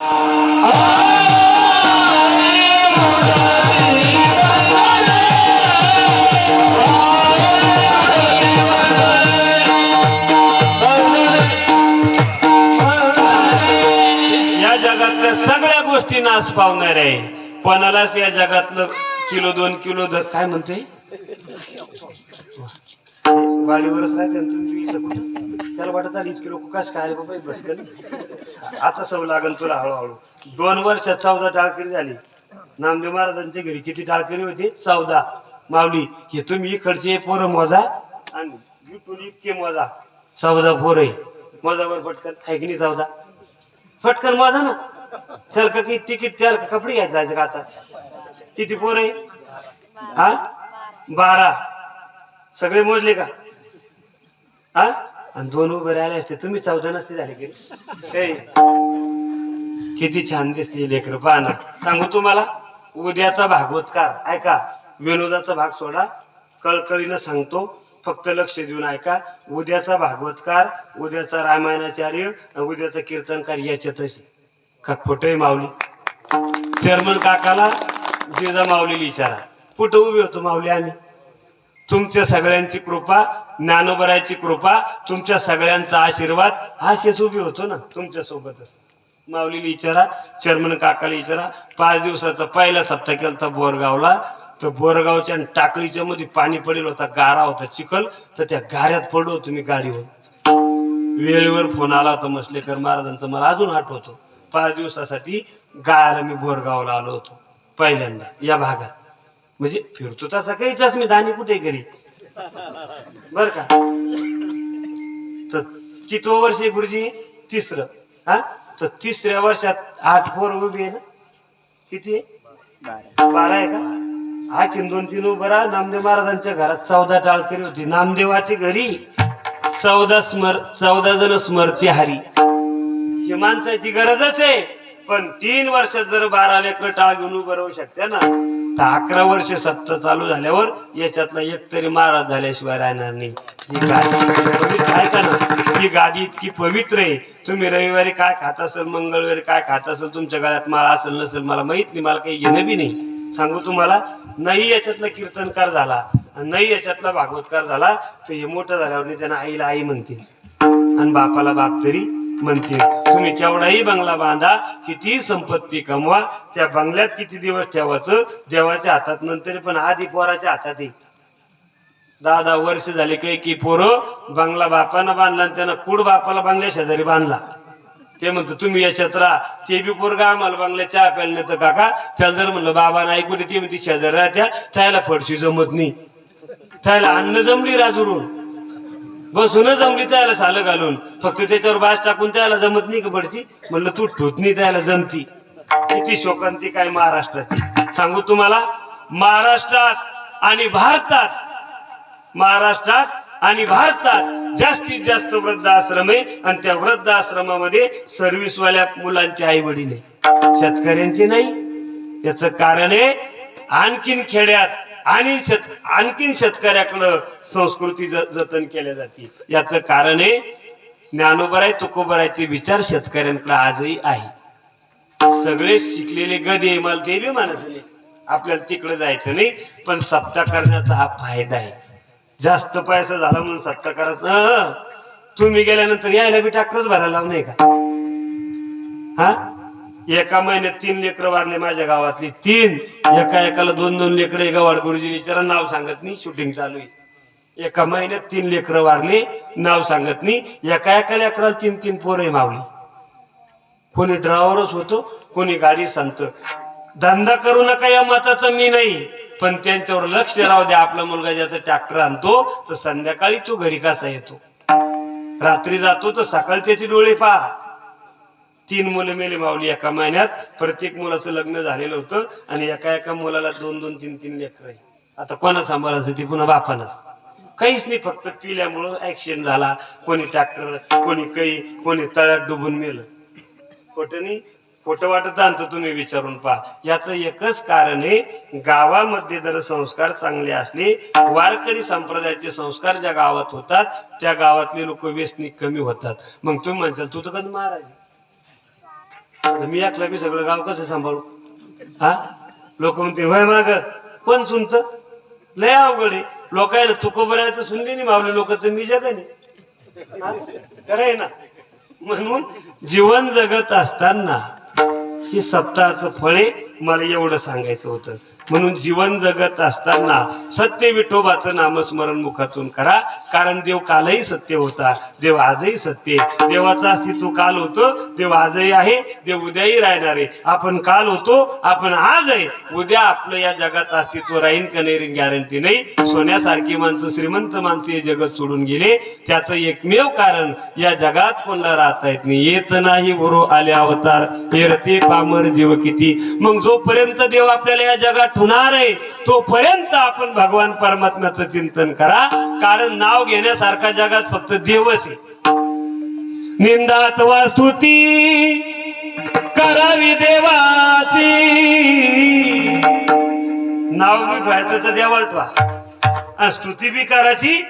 जगातल्या सगळ्या गोष्टी नाश पावणार आहे. कोणालाच या जगातलं किलो 2 किलो काय म्हणते वाडीवरच राहते तुम्ही त्याला वाटत आली इतकी लोक कस काय बाबा बस केली. आता सव लागल तुला हळूहळू. 2 वर्षात 14 टाळकरी झाली. नामदेव महाराजांच्या घरी किती टाळकरी होते? 14. माऊली हे तुम्ही इकडचे पोरं मोजा आणि इतके मोजा. 14 पोर आहे. मोजावर पटकन आहे की नाही? 14 फटकन मोजा ना. चल का की तिकीट त्याला कपडे घ्यायचं जायचं का आता? किती पोर आहे? हा 12. सगळे मोजले का? हा आणि 2 उभे राहिले असते तुम्ही 14 नसते झाले की. किती छान दिसते लेकर पाहना. सांगू तुम्हाला उद्याचा भागवतकार ऐका. विनोदाचा भाग सोडा. कळकळीनं सांगतो फक्त लक्ष देऊन ऐका. उद्याचा भागवतकार, उद्याचा रामायणाचार्य, उद्याचा कीर्तनकार याच्यातच का खोटं माऊली? चेअरमन काकाला जिजा माऊलीला विचारा कुठं उभी होतो माऊली आम्ही? तुमच्या सगळ्यांची कृपा, ज्ञानोबराची कृपा, तुमच्या सगळ्यांचा आशीर्वाद असेच उभी होतो ना तुमच्या सोबतच. माऊलीला विचारा, चेअरमन काकाला विचारा. 5 दिवसाचा पहिला सप्ताह केलता बोरगावला. तर बोरगावच्या टाकळीच्या मध्ये पाणी पडेल होता, गारा होता, चिखल. तर त्या गाऱ्यात पडलो होतो मी गाडीवर. वेळेवर फोन आला होता मसलेकर महाराजांचा, मला अजून आठवतो. 5 दिवसासाठी गायला मी बोरगावला आलो होतो पहिल्यांदा या भागात. म्हणजे फिरतो तसा काहीच मी दाणी कुठे घरी बर का. तर कितवं वर्ष आहे गुरुजी? 3रं. हा तर 3ऱ्या वर्षात 8 पोर उभी आहे ना. किती आहे? 12 आहे का? हा किन 2-3 उभं राहा. नामदेव महाराजांच्या घरात 14 टाळकरी होती. नामदेवाची घरी 14 जण स्मरती हरी. ही माणसाची गरजच आहे. पण 3 वर्षात जर 12 लेकरं टाळ घेऊन उभं राहू शकते ना, तर 11 वर्ष सप्ताह चालू झाल्यावर याच्यातला एक तरी महाराज झाल्याशिवाय राहणार नाही. ही गादी ऐका ना, ही गादी इतकी पवित्र आहे. तुम्ही रविवारी काय खात असेल, मंगळवारी काय खात असेल, तुमच्या गळ्यात माळ असेल नसेल मला माहित नाही, मला काही घेणं बी नाही. सांगू तुम्हाला, नाही याच्यातला कीर्तनकार झाला, नाही याच्यातला भागवतकार झाला, तर हे मोठं झाल्यावर त्यांना आईला आई म्हणतील आणि बापाला बाप तरी म्हणतील. तुम्ही केवढाही बंगला बांधा, किती संपत्ती कमवा, त्या बंगल्यात किती दिवस ठेवायचं देवाच्या हातात नंतर, पण आधी पोराच्या हातात आहे. 10 वर्ष झाले काही की पोरं बंगला बापानं बांधला आणि त्यानं कुड बापाला बंगल्या शेजारी बांधला. ते म्हणतो तुम्ही याच्यात राहा. ते बी पोरगा आम्हाला बंगल्या चहा प्यायला नेतं काका. त्याला जर म्हणलं बाबा नाही कुठे, ते म्हणते शेजारी राहत्या, त्याला फडशी जमत नाही, त्याला अन्न जमली राजुरून, बसून जमली त्याला सालं घालून, फक्त त्याच्यावर बास टाकून त्याला जमत नाही का फडशी? म्हणलं तू ठोत नाही त्याला जमती. किती शोकांती काय महाराष्ट्राची. सांगू तुम्हाला, महाराष्ट्रात आणि भारतात जास्तीत जास्त वृद्धाश्रम आहे. आणि त्या वृद्धाश्रमामध्ये सर्व्हिसवाल्या मुलांचे आई वडील आहे, शेतकऱ्यांचे नाही. याच कारण आहे आणखीन खेड्यात आणखीन शेतकऱ्याकडं संस्कृती जतन केल्या जाते. याच कारण आहे ज्ञानोबराय तुकोबरायचे विचार शेतकऱ्यांकडे आजही आहे. सगळे शिकलेले गधे मला ते बी म्हणत नाही, आपल्याला तिकडे जायचं नाही. पण सप्ताह करण्याचा हा फायदा आहे. जास्त पैसा झाला म्हणून सप्ताह करायचं. तुम्ही गेल्यानंतर यायला बी टाकरच भरायला लावून नाही का? हा एका महिन्यात 3 लेकरं वारले माझ्या गावातली. 3 एकाला 2-2 लेकरं. गवाड गुरुजी विचारा, नाव सांगत नाही, शूटिंग चालू आहे. एका महिन्यात 3 लेकरं वारले, नाव सांगत नाही. एका लेकराला 3-3 पोरं आहे मावली. कोणी ड्रायव्हरच होतो, कोणी गाडी सांगत. धंदा करू नका या मताचं मी नाही, पण त्यांच्यावर लक्ष राहू द्या. आपला मुलगा ज्याचा ट्रॅक्टर आणतो तर संध्याकाळी तो घरी कसा येतो, रात्री जातो तर सकाळी त्याचे डोळे पहा. 3 मुलं मेले माऊली एका महिन्यात. प्रत्येक मुलाचं लग्न झालेलं होतं आणि एका मुलाला 2-2, 3-3 लेकरं आहे. आता कोणा सांभाळायचं? ते पुन्हा बापानच. काहीच नाही, फक्त पिल्यामुळं ऍक्सिडेंट झाला. कोणी ट्रॅक्टर, कोणी काही, कोणी तळ्यात डुबून मेलं. खोटं नाही, खोटं वाटत आणतं, तुम्ही विचारून पहा. याचं एकच कारण आहे, गावामध्ये जर संस्कार चांगले असले, वारकरी संप्रदायाचे संस्कार ज्या गावात होतात त्या गावातले लोक व्यसनिक कमी होतात. मग तुम्ही म्हणसाल तू तर कधी महाराज आता मी एकला बी सगळं गाव कसं सांभाळू? हा, लोक म्हणते वय माग कोण सुनत, लय अवघड आहे. लोकायला तुकोबरायचं सुनले नाही मावले लोक, तर मी जगाने कराय ना. म्हणून जीवन जगत असताना ही सप्ताहाचं फळे मला एवढं सांगायचं होतं. म्हणून जीवन जगत असताना सत्य विठोबाचं नामस्मरण मुखातून करा. कारण देव कालही सत्य होता, देव आजही सत्य आहे. देवाचं अस्तित्व काल होतं, देव आजही आहे, देव उद्याही राहणार आहे. आपण काल होतो, आपण आज आहे, उद्या आपलं या जगात अस्तित्व राहीन का नाही गॅरंटी नाही. सोन्यासारखी माणसं, श्रीमंत माणसं हे जगत सोडून गेले. त्याचं एकमेव कारण या जगात कोणाला राहता येत नाही. येत नाही गुरु आले अवतार, हेरते पामर जीव किती. मग जोपर्यंत देव आपल्याला या जगात होणार आहे तोपर्यंत आपण भगवान परमात्म्याचं चिंतन करा. कारण नाव घेण्यासारखा जगात फक्त देवच आहे. निंदा अथवा स्तुती करावी देवाची, नाव बी ठेवायचं तर देवाला ठेवा, स्तुती बी करायची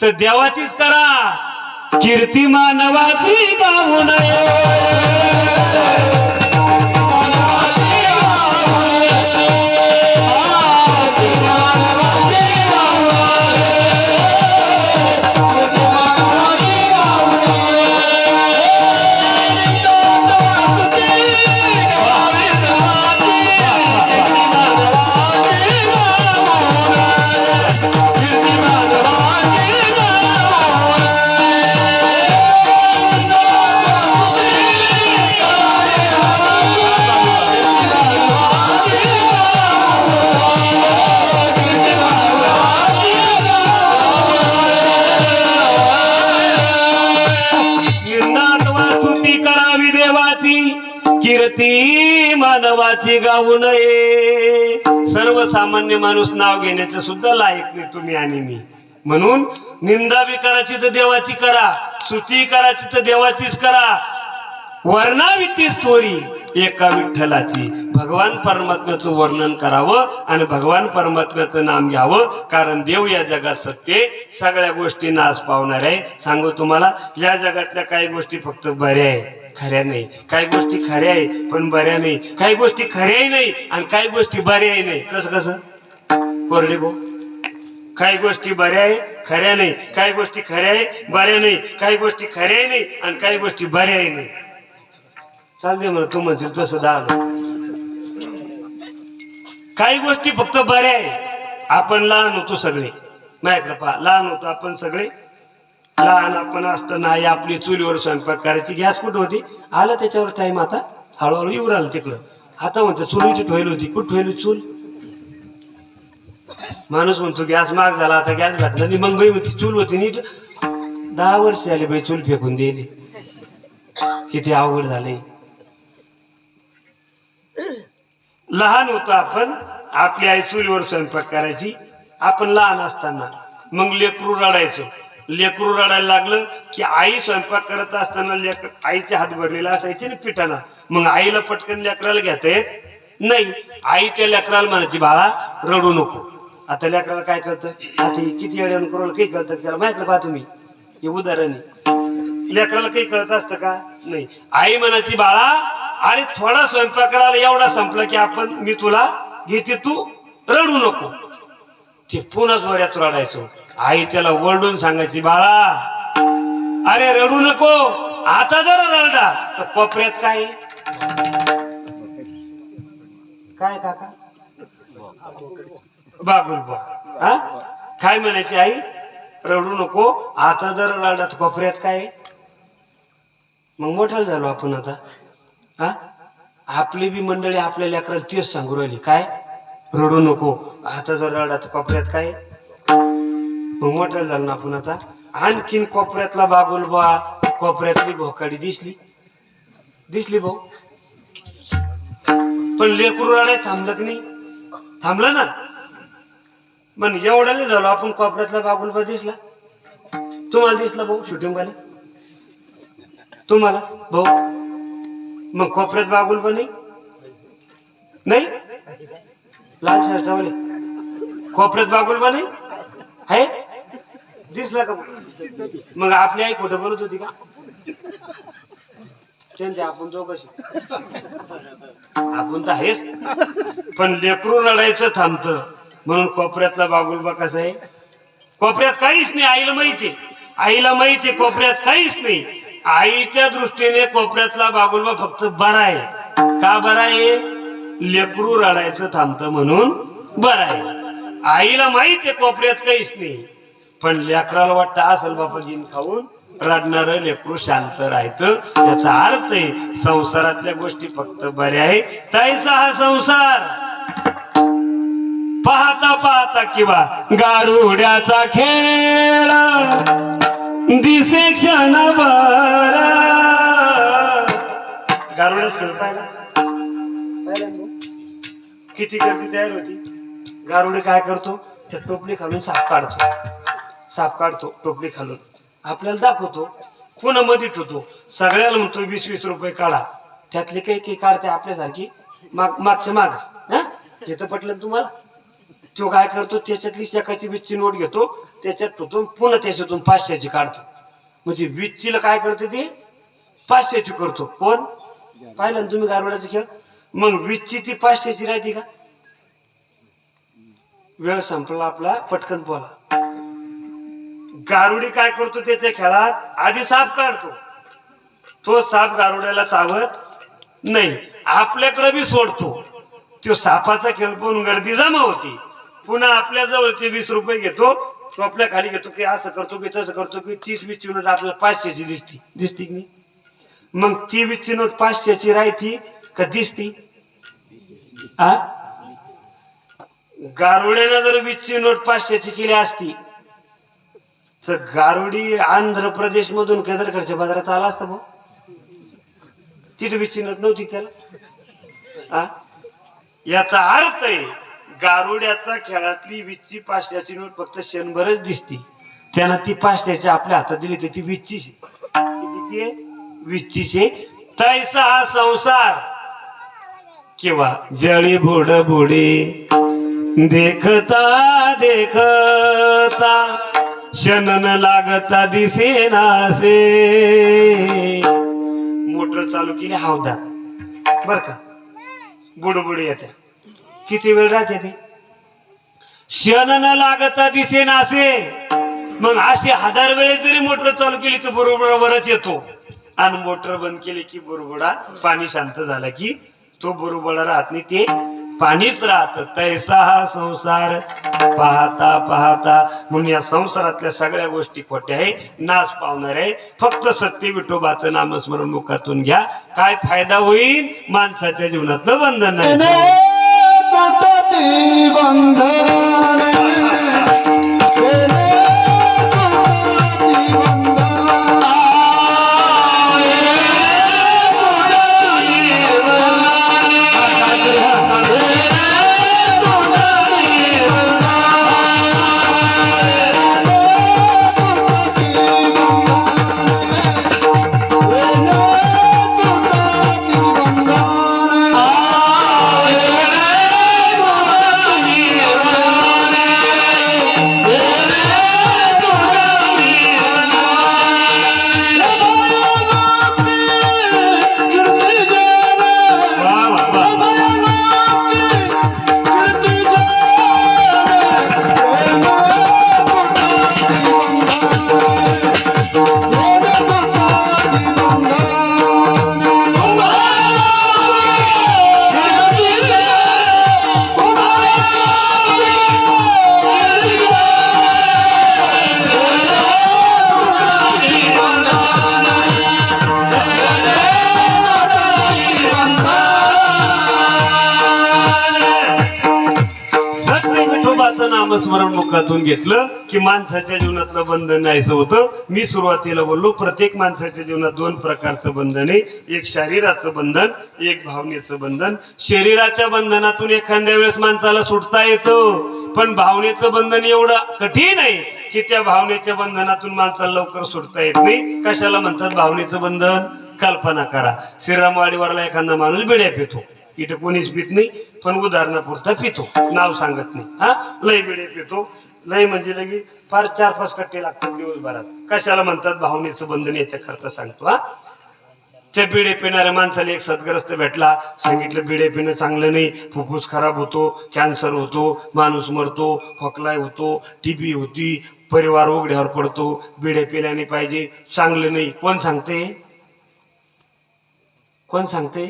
तर देवाचीच करा. कीर्ती मानवाची गाऊ नये, कीर्ती मानवाची गाऊ नये. सर्वसामान्य माणूस नाव घेण्याचं सुद्धा लायक नाही तुम्ही आणि मी. म्हणून निंदा बी करायची तर देवाची करा, स्तुती करायची तर देवाचीच करा. वर्णाविती स्तोरी एका विठ्ठलाची. भगवान परमात्म्याचं वर्णन करावं आणि भगवान परमात्म्याचं नाम घ्यावं. कारण देव या जगात सत्य, सगळ्या गोष्टी नाश पावणार आहे. सांगू तुम्हाला, या जगातल्या काही गोष्टी फक्त बऱ्या आहे, खऱ्या नाही. काही गोष्टी खऱ्या आहे पण बऱ्या नाही. काही गोष्टी खऱ्याही नाही आणि काही गोष्टी बऱ्याही नाही. कसं कसं कोरडे भाऊ? काही गोष्टी बऱ्या आहे खऱ्या नाही, काही गोष्टी खऱ्या आहे बऱ्या नाही, काही गोष्टी खऱ्याही नाही आणि काही गोष्टी बऱ्याही नाही. चालते मला तू म्हणशील तसं दादा. काही गोष्टी फक्त बऱ्या आहे. आपण लहान होतो सगळे, माझ्याकडे पहा, लहान होतो आपण सगळे. लहान आपण असताना आई आपली चुलीवर स्वयंपाक करायची. गॅस कुठं होती, आला त्याच्यावर टाइम. आता हळूहळू येऊ राहिलं तिकडं. आता म्हणतो चुलीची ठेवली होती, कुठं ठेवली चूल? माणूस म्हणतो गॅस महाग झाला, आता गॅस भेटला नाही. मग बाई म्हणते चूल होती नीट. 10 वर्ष झाले बाई चूल फेकून दिली. किती अवघड झाले. लहान होतो आपण, आपली आई चुलीवर स्वयंपाक करायची. आपण लहान असताना मग लेकरू रडायचं. लेकरू रडायला लागलं की आई स्वयंपाक करत असताना आईचे हात भरलेला असायचे ना पिठाला. मग आईला पटकन लेकराला घेता येत नाही. आई त्या लेकराला म्हणायची बाळा रडू नको. आता लेकराला काय कळतं, आता किती अडवण करून काही कळतं त्याला माहिती पहा तुम्ही. हे उदाहरण आहे. लेकराला काही कळत असतं का? नाही. आई म्हणायची बाळा अरे थोडा स्वयंपाक करायला एवढा संपला की आपण मी तुला घेते, तू रडू नको. ते पुन्हा जोऱ्यात रडायचो. आई त्याला ओरडून सांगायची बाळा अरे रडू नको, आता जरा रडला तर कोपऱ्यात काय काय काका बाबुलबा हा काय म्हणायची आई, रडू नको, आता जर रडला तर कोपऱ्यात काय. मग मोठाल झालो आपण आता. हा आपली बी मंडळी आपल्या लेकराला तेच सांगू राहिली, काय रडू नको, आता जर रडला तर कोपऱ्यात काय. मग मोठाल झालो ना आपण आता. आणखीन कोपऱ्यातला बाबुलबा, कोपऱ्यातली भोकाडी दिसली भाऊ. पण लेकरू रडायला थांबलं की नाही? थांबलं ना. पण एवढा नाही झालो आपण, कोपऱ्यातला बाबुलबा दिसला. तुम्हाला दिसला भाऊ शूटिंग वाले? तुम्हाला भाऊ? मग कोपऱ्यात बाबुलबा नाही? लाल शर्टावाले कोपऱ्यात बाबुलबा नाही आहे? दिसला का? मग आपली आई खोटं बोलत होती का? त्यांचे आपण जो कशी आपण तर आहेच, पण लेकरू रडायचं थांबतं म्हणून कोपऱ्यातला बागुलबा कसा आहे, कोपऱ्यात काहीच नाही. आईला माहितीये कोपऱ्यात काहीच नाही. आईच्या दृष्टीने कोपऱ्यातला बागुलबा फक्त बरा आहे. का बरा आहे? लेकरू रडायचं थांबतं म्हणून बरा आहे. आईला माहितीये कोपऱ्यात काहीच नाही, पण लेकराला वाटतं असेल बापा जीन खाऊन रडणार लेकरू शांत राहायचं. त्याचा अर्थ आहे संसारातल्या गोष्टी फक्त बऱ्या आहे. ताईचा हा संसार पाहता पाहता किंवा गारुड्याचा खेळ दिसे क्षणभर. गारुड्याच खेळ पाहिला किती गर्दी तयार होती. गारुडे काय करतो, त्या टोपली खालून साप काढतो टोपली खालून आपल्याला दाखवतो, पुन्हा मध्ये ठेवतो. सगळ्याला म्हणतो 20-20 रुपये काढा. त्यातले काही काढते आपल्यासारखी मागच्या मागच. हे तर पटलं तुम्हाला. तो काय करतो, त्याच्यातली 1ची 20ची नोट घेतो, त्याच्यात ठेवतो, पुन्हा त्याच्यातून 500ची काढतो. म्हणजे 20ला काय करतो ते 500ची करतो. कोण पाहिलं ना तुम्ही गारवड्याचा खेळ. मग 20ची ती 500ची राहते का. वेळ संपला आपला, पटकन बोला. गारुडी काय करतो त्याच्या खेळात, आधी साप काढतो. तो साप गारुड्याला चावत नाही, आपल्याकडे बी सोडतो. तो सापाचा खेळ पाहून गर्दी जमा होती. पुन्हा आपल्या जवळचे 20 रुपये घेतो, तो आपल्या खाली घेतो की असं करतो की तसं करतो की 30-20ची नोट आपल्याला 500ची दिसती की नाही. मग ती 20ची नोट 500ची राहती का दिसती. गारुड्यानं जर 20ची नोट 500ची केली असती तर गारुडी आंध्र प्रदेश मधून केदारकडच्या बाजारात आला असता भाऊ. तिथे 20ची नोट नव्हती त्याला. याचा अर्थ आहे गारुड्याचा खेळातली 20ची 500ची नोट फक्त क्षणभरच दिसती. त्यानं ती 500ची आपल्या हातात दिली तर ती 20ची कितीची आहे, 20ची. तैसा हा संसार किंवा जळी बुड बुडी देखता देखता क्षण लागता दिसेनासे. मोटर चालू केली हौदात बर का, बुडबुडी येते. किती वेळ राहते ते, क्षण न लागता दिसेनासे. मग असे 1000 वेळेस जरी मोटर चालू केली तर बुडबुडावरच येतो. आणि मोटर बंद केली की बुडबुडा, पाणी शांत झाला की तो बुडबुडा राहत नाही, ते पाणीच राहत. तैसा हा संसार पाहता पाहता. म्हणून या संसारातल्या सगळ्या गोष्टी खोट्या आहे, नाश पावणार आहे. फक्त सत्य विठोबाचं नामस्मरण मुखातून घ्या. काय फायदा होईल, माणसाच्या जीवनातलं बंधन नाही. नामस्मरण मुखातून घेतलं की माणसाच्या जीवनातलं बंधन नाहीसं होतं. मी सुरुवातीला बोललो, प्रत्येक माणसाच्या जीवनात 2 प्रकारचं बंधन आहे. एक शरीराचं बंधन, एक भावनेचं बंधन. शरीराच्या बंधनातून एखाद्या वेळेस माणसाला सुटता येतं, पण भावनेचं बंधन एवढं कठीण आहे की त्या भावनेच्या बंधनातून माणसाला लवकर सुटता येत नाही. कशाला म्हणतात भावनेचं बंधन? कल्पना करा, श्रीरामवाडीवरला एखादा माणूस बिड्या पितो. इथे कोणीच पित नाही, पण उदाहरणापुरता पितो, नाव सांगत नाही. लय बिडे पितो, लय म्हणजे लगे फार 4-5 कट्टे लागतात दिवसभरात. कशाला म्हणतात भावनेचं बंधन, याच्या करता सांगतो. त्या बिडे पिणाऱ्या माणसाला एक सदग्रस्त भेटला, सांगितलं बिडे पिणं चांगलं नाही, फुफ्फुस खराब होतो, कॅन्सर होतो, माणूस मरतो, खोकला होतो, टीबी होती, परिवार उघड्यावर पडतो, बिडे पिल्याने पाहिजे, चांगलं नाही. कोण सांगते? कोण सांगते?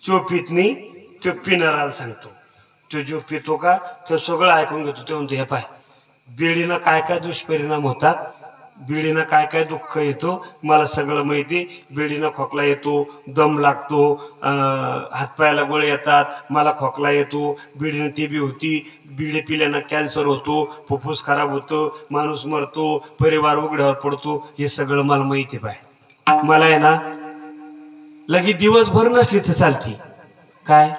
जो पित नाही तो पिणाराला सांगतो. तो जो पितो का तो सगळं ऐकून घेतो. ते म्हणतो हे पाय, बिडीनं काय काय दुष्परिणाम होतात, बिडीनं काय काय दुःख येतो मला सगळं माहिती. बिडीनं खोकला येतो, दम लागतो, हातपायाला गोळे येतात, मला खोकला येतो, बिडीनं टीबी होती, बिडी पिल्यानं कॅन्सर होतो, फुफ्फुस खराब होतं, माणूस मरतो, परिवार उघड्यावर पडतो, हे सगळं मला माहिती पाय. मला आहे ना लगी दिवसभर नसली तर चालते. काय